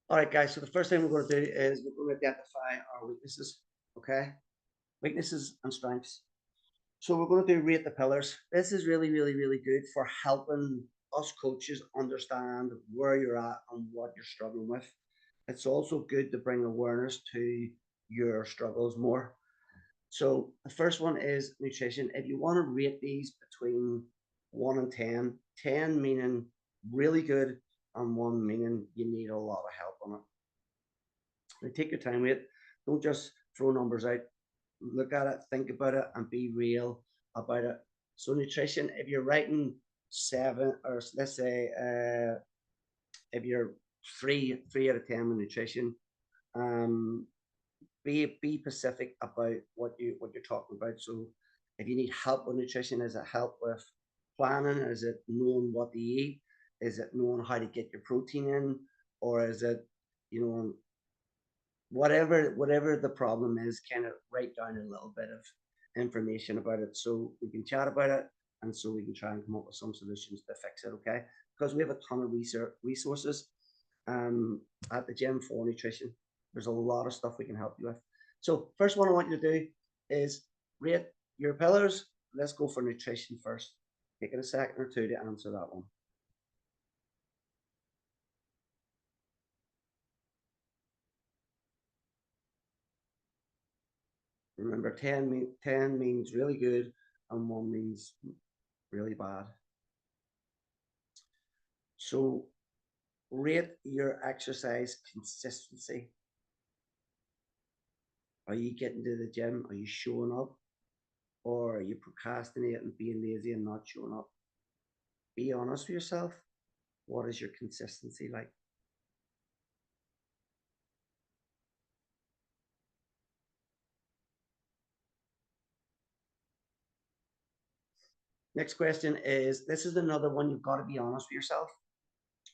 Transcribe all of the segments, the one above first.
All right, guys. So the first thing we're going to do is we're going to identify our weaknesses. Okay, weaknesses and strengths. So we're going to do rate the pillars. This is really, really, really good for helping us coaches understand where you're at and what you're struggling with. It's also good to bring awareness to your struggles more. So the first one is nutrition. If you want to rate these between 1 and 10, 10 meaning really good and 1 meaning you need a lot of help on it. Now take your time with it. Don't just throw numbers out. Look at it, think about it, and be real about it. So nutrition, if you're writing 7, or let's say if you're three out of 10 with nutrition, um, be specific about what you're talking about. So if you need help with nutrition, is it help with planning? Is it knowing what to eat? Is it knowing how to get your protein in? Or is it, you know, whatever the problem is, kind of write down a little bit of information about it so we can chat about it, and so we can try and come up with some solutions to fix it. Okay, because we have a ton of resources um, at the gym for nutrition. There's a lot of stuff we can help you with. So first one I want you to do is rate your pillars. Let's go for nutrition first. Take it a second or two to answer that one. Remember, 10 means really good, and 1 means really bad. So rate your exercise consistency. Are you getting to the gym? Are you showing up? Or are you procrastinating, being lazy, and not showing up? Be honest with yourself. What is your consistency like? Next question is, this is another one you've got to be honest with yourself.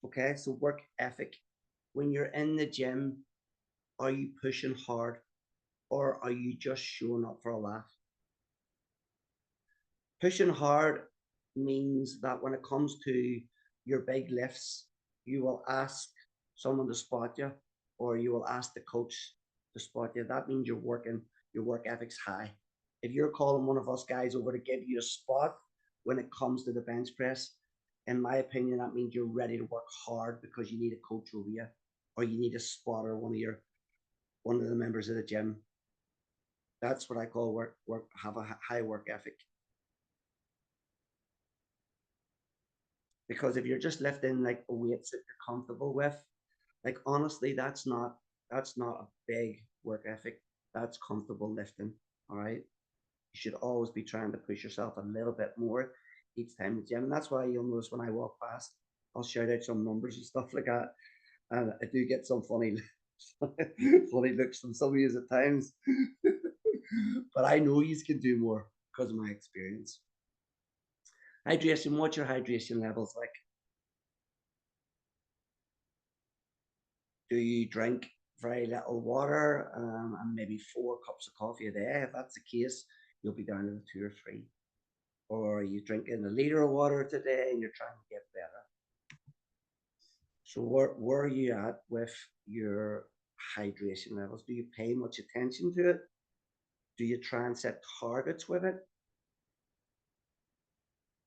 Okay, so work ethic. When you're in the gym, are you pushing hard, or are you just showing up for a laugh? Pushing hard means that when it comes to your big lifts, you will ask someone to spot you, or you will ask the coach to spot you. That means your work ethic's high. If you're calling one of us guys over to give you a spot when it comes to the bench press, in my opinion, that means you're ready to work hard because you need a coach over you, or you need a spotter, one of the members of the gym. That's what I call have a high work ethic. Because if you're just lifting like weights that you're comfortable with, like honestly, that's not a big work ethic. That's comfortable lifting. All right. You should always be trying to push yourself a little bit more each time in the gym. And that's why you'll notice when I walk past, I'll shout out some numbers and stuff like that. And I do get some funny funny looks from some of you at times. But I know you can do more because of my experience. Hydration, what's your hydration levels like? Do you drink very little water and maybe 4 cups of coffee a day? If that's the case, you'll be down to the 2 or 3. Or are you drinking a liter of water today and you're trying to get better? So where are you at with your hydration levels? Do you pay much attention to it? Do you try and set targets with it?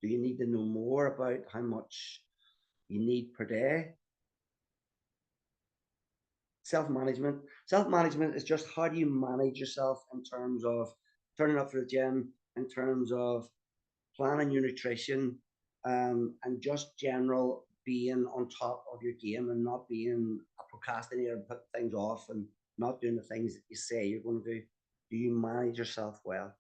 Do you need to know more about how much you need per day? Self-management. Self-management is just how do you manage yourself in terms of turning up for the gym, in terms of planning your nutrition, and just general being on top of your game and not being a procrastinator and put things off and not doing the things that you say you're going to do. Do you manage yourself well?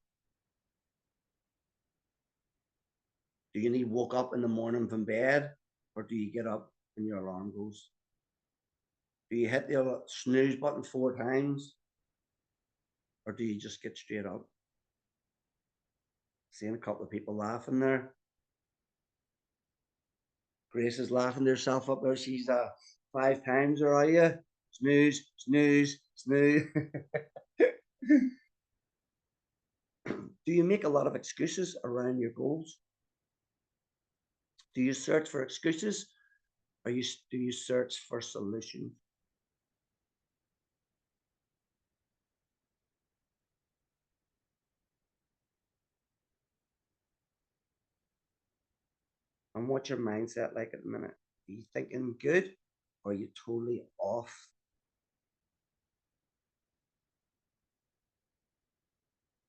Do you need woke up in the morning from bed, or do you get up when your alarm goes? Do you hit the snooze button 4 times, or do you just get straight up? Seeing a couple of people laughing there. Grace is laughing herself up there. She's 5 times, or are you? Snooze, snooze, snooze. Do you make a lot of excuses around your goals? Do you search for excuses, or do you search for solutions? And what's your mindset like at the minute? Are you thinking good or are you totally off?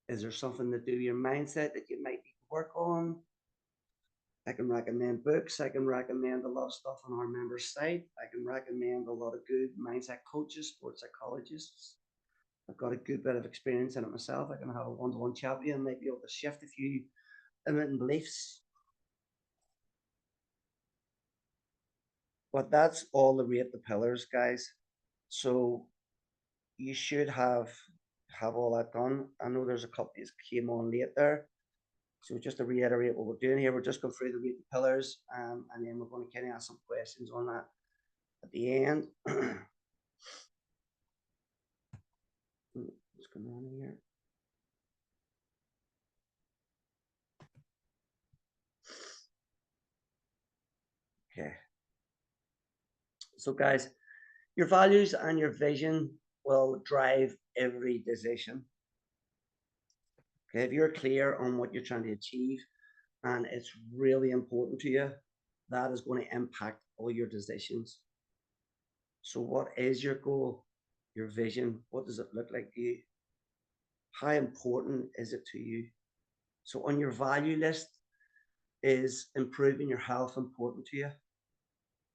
Is there something to do with your mindset that you might need to work on? I can recommend books. I can recommend a lot of stuff on our members site. I can recommend a lot of good mindset coaches, sports psychologists. I've got a good bit of experience in it myself. I can have a one-to-one chat with you and might be able to shift a few limiting beliefs. But that's all the rate the pillars, guys. So you should have all that done. I know there's a couple that came on late there. So just to reiterate what we're doing here, we're just going through the rate the pillars, and then we're going to kind of ask some questions on that at the end. What's going on here? Okay. So guys, your values and your vision will drive every decision. Okay, if you're clear on what you're trying to achieve and it's really important to you, that is going to impact all your decisions. So what is your goal? Your vision? What does it look like to you? How important is it to you? So on your value list, is improving your health important to you?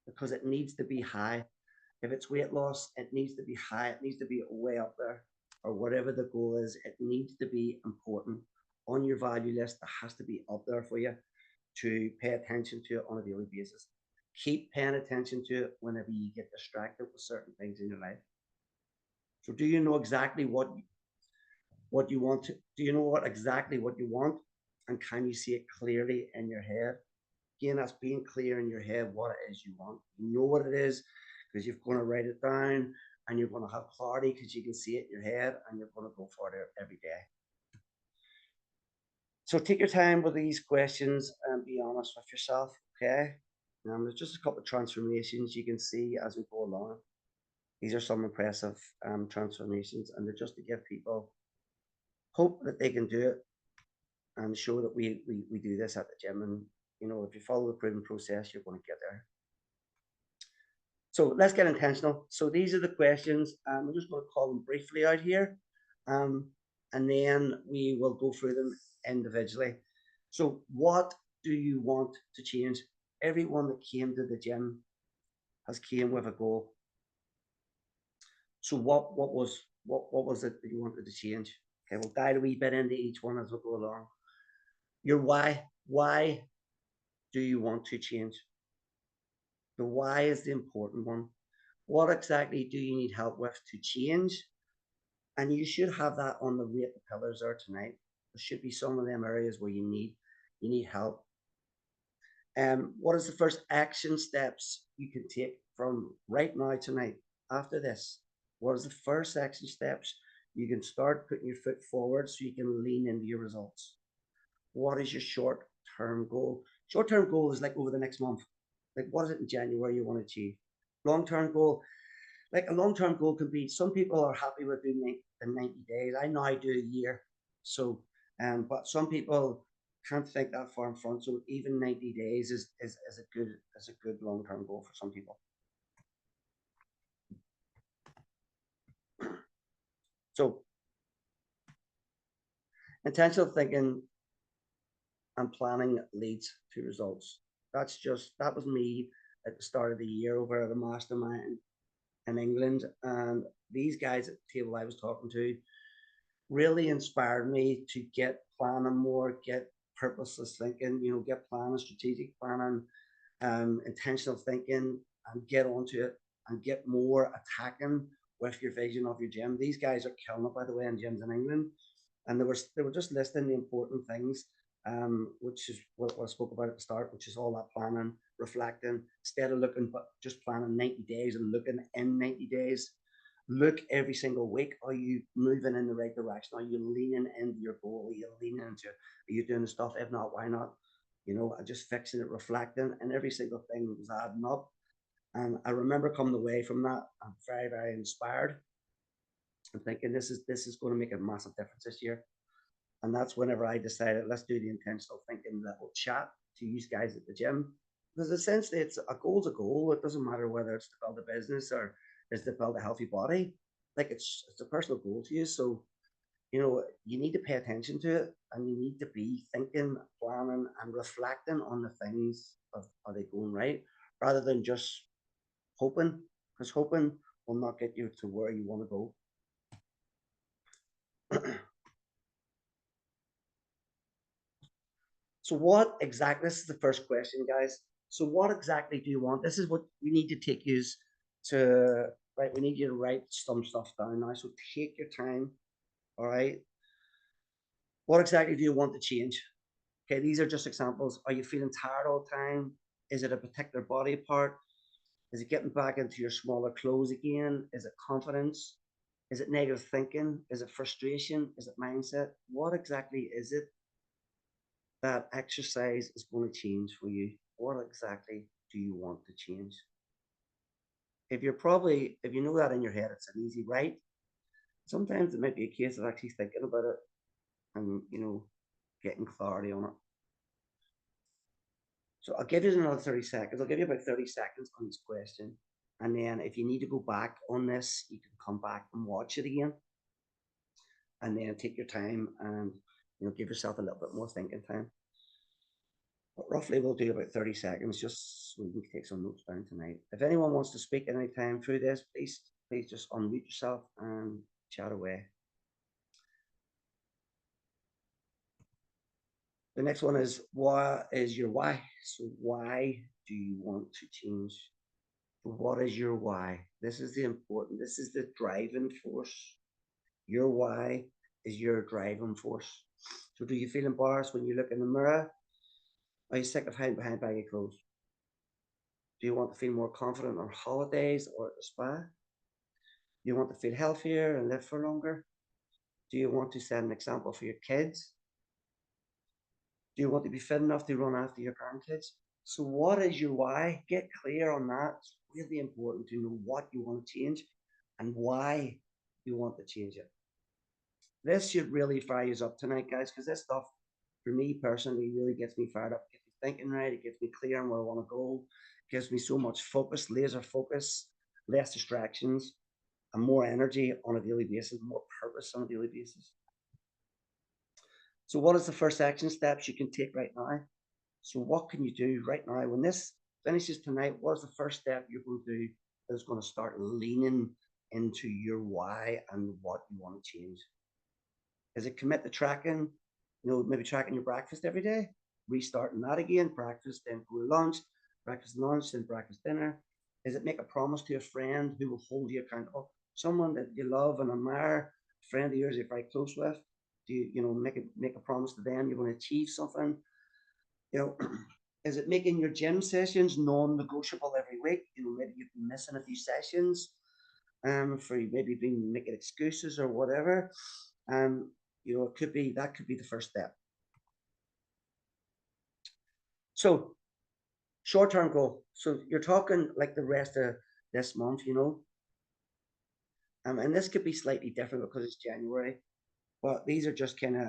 Because it needs to be high. If it's weight loss, it needs to be high. It needs to be way up there, or whatever the goal is. It needs to be important on your value list. It has to be up there for you to pay attention to it on a daily basis. Keep paying attention to it whenever you get distracted with certain things in your life. So, do you know exactly what you want to? Do you know what exactly what you want, and can you see it clearly in your head? Again, that's being clear in your head what it is you want. You know what it is because you're going to write it down and you're going to have clarity because you can see it in your head and you're going to go for it every day. So take your time with these questions and be honest with yourself, okay? There's just a couple of transformations you can see as we go along. These are some impressive transformations, and they're just to give people hope that they can do it and show that we do this at the gym. And, you know, if you follow the proven process, you're going to get there. So let's get intentional. So these are the questions. I'm just going to call them briefly out here, and then we will go through them individually. So what do you want to change? Everyone that came to the gym has came with a goal. So what was it that you wanted to change? Okay, we'll dive a wee bit into each one as we go along. Your why. Why do you want to change? The why is the important one. What exactly do you need help with to change? And you should have that on the rate the pillars are tonight. There should be some of them areas where you need help. What is the first action steps you can take from right now tonight after this? What is the first action steps you can start putting your foot forward so you can lean into your results? What is your short term goal? Short term goal is like over the next month. Like what is it in January you want to achieve? Long term goal, like a long term goal could be some people are happy with doing the 90 days. I now do a year. So, but some people can't think that far in front. So even 90 days is a good long term goal for some people. So intentional thinking and planning leads to results. That was me at the start of the year over at a mastermind in England. And these guys at the table I was talking to really inspired me to get planning more, get purposeless thinking, you know, get planning, strategic planning, intentional thinking, and get onto it and get more attacking with your vision of your gym. These guys are killing it, by the way, in gyms in England, and they were just listing the important things, which is what I spoke about at the start, which is all that planning, reflecting, instead of looking but just planning 90 days and looking in 90 days. Look every single week. Are you moving in the right direction? Are you leaning into your goal? Are you leaning into? Are you doing the stuff? If not, why not? You know, just fixing it, reflecting, and every single thing was adding up. And I remember coming away from that, I'm very, very inspired and thinking this is going to make a massive difference this year. And that's whenever I decided let's do the intentional thinking little chat to use guys at the gym, because essentially it's a goal's a goal. It doesn't matter whether it's to build a business or is to build a healthy body. Like it's a personal goal to you. So you need to pay attention to it, and you need to be thinking, planning, and reflecting on the things of are they going right, rather than just hoping, because hoping will not get you to where you want to go. So what exactly, this is the first question, guys. So what exactly do you want? This is what we need to take you to, right? We need you to write some stuff down now. So take your time, all right? What exactly do you want to change? Okay, these are just examples. Are you feeling tired all the time? Is it a particular body part? Is it getting back into your smaller clothes again? Is it confidence? Is it negative thinking? Is it frustration? Is it mindset? What exactly is it that exercise is going to change for you? What exactly do you want to change? If you know that in your head, it's an easy right. Sometimes it might be a case of actually thinking about it and, getting clarity on it. So I'll give you another 30 seconds. I'll give you about 30 seconds on this question. And then if you need to go back on this, you can come back and watch it again. And then take your time and give yourself a little bit more thinking time. But roughly we'll do about 30 seconds just so we can take some notes down tonight. If anyone wants to speak any time through this, please just unmute yourself and chat away. The next one is, what is your why? So why do you want to change? What is your why? This is this is the driving force. Your why is your driving force. So do you feel embarrassed when you look in the mirror? Are you sick of hiding behind baggy clothes? Do you want to feel more confident on holidays or at the spa? Do you want to feel healthier and live for longer? Do you want to set an example for your kids? Do you want to be fit enough to run after your grandkids? So what is your why? Get clear on that. It's really important to know what you want to change and why you want to change it. This should really fire you up tonight, guys, because this stuff, for me personally, really gets me fired up. It gets me thinking right. It gets me clear on where I want to go. It gives me so much focus, laser focus, less distractions, and more energy on a daily basis, more purpose on a daily basis. So what is the first action steps you can take right now? So what can you do right now? When this finishes tonight, what is the first step you're going to do that's going to start leaning into your why and what you want to change? Is it commit to tracking, maybe tracking your breakfast every day, restarting that again, breakfast, then go to lunch, then breakfast dinner? Is it make a promise to a friend who will hold you accountable? Someone that you love and admire, a friend of yours you're very close with? Do you make a promise to them you're going to achieve something? Is it making your gym sessions non-negotiable every week? Maybe you've been missing a few sessions, for maybe being making excuses or whatever. It could be the first step. So short-term goal. So you're talking like the rest of this month, and this could be slightly different because it's January. But these are just kind of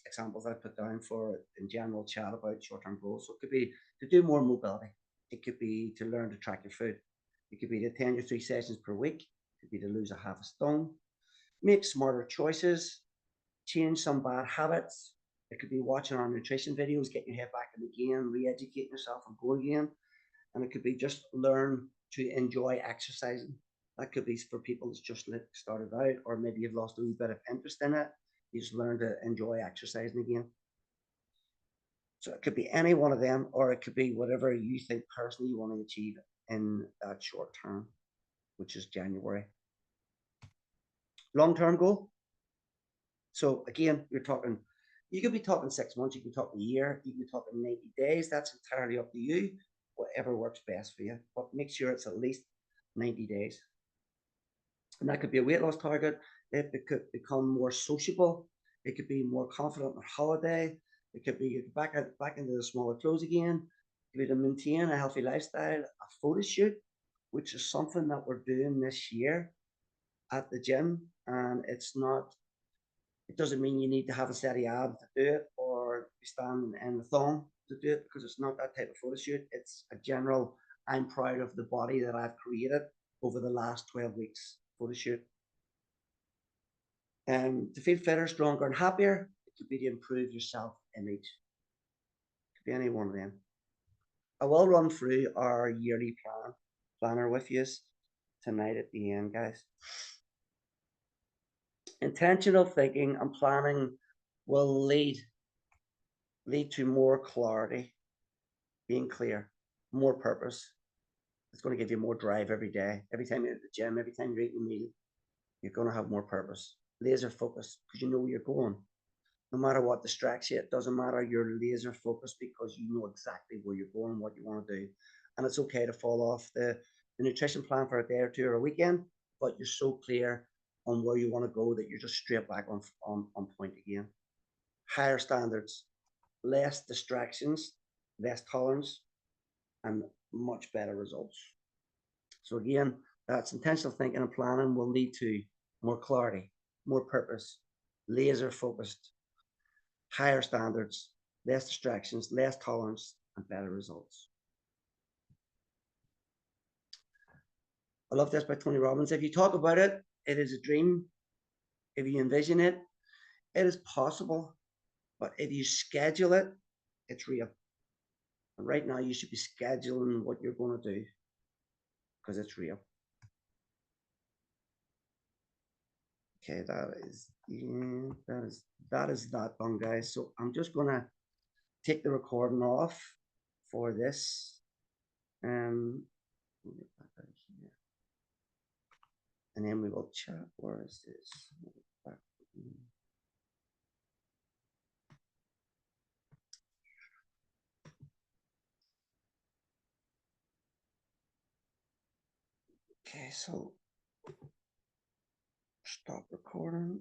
examples I put down for in general chat about short-term goals. So it could be to do more mobility. It could be to learn to track your food. It could be to attend your 3 sessions per week. It could be to lose a half a stone. Make smarter choices. Change some bad habits. It could be watching our nutrition videos, getting your head back in the game, re-educating yourself and go again. And it could be just learn to enjoy exercising. That could be for people that's just started out, or maybe you've lost a wee bit of interest in it. You just learn to enjoy exercising again. So it could be any one of them, or it could be whatever you think personally you want to achieve in that short term, which is January. Long-term goal. So again, you could be talking 6 months, you could be talking a year, you could be talking 90 days. That's entirely up to you, whatever works best for you. But make sure it's at least 90 days. And that could be a weight loss target. It could become more sociable. It could be more confident on holiday. It could be back into the smaller clothes again. It could be to maintain a healthy lifestyle, a photo shoot, which is something that we're doing this year at the gym. And it doesn't mean you need to have a set of abs to do it or be standing in the thong. to do it because it's not that type of photo shoot. It's a general, I'm proud of the body that I've created over the last 12 weeks photo shoot. To feel fitter, stronger, and happier, it could be to improve your self-image. It could be any one of them. I will run through our yearly planner with you tonight at the end, guys. Intentional thinking and planning will lead to more clarity, being clear, more purpose. It's going to give you more drive every day. Every time you're at the gym, every time you're eating a meal, you're going to have more purpose. Laser focus because you know where you're going. No matter what distracts you, it doesn't matter. You're laser focused because you know exactly where you're going, what you want to do. And it's okay to fall off the nutrition plan for a day or two or a weekend, but you're so clear on where you want to go that you're just straight back on point again. Higher standards, less distractions, less tolerance, and much better results. So again, that's intentional thinking and planning will lead to more clarity, more purpose, laser focused, higher standards, less distractions, less tolerance, and better results. I love this by Tony Robbins. If you talk about it, it is a dream. If you envision it, it is possible. But if you schedule it, it's real. And right now, you should be scheduling what you're going to do because it's real. Okay, that is that done, guys. So I'm just gonna take the recording off for this. And then we will chat. Where is this? Okay, so stop recording.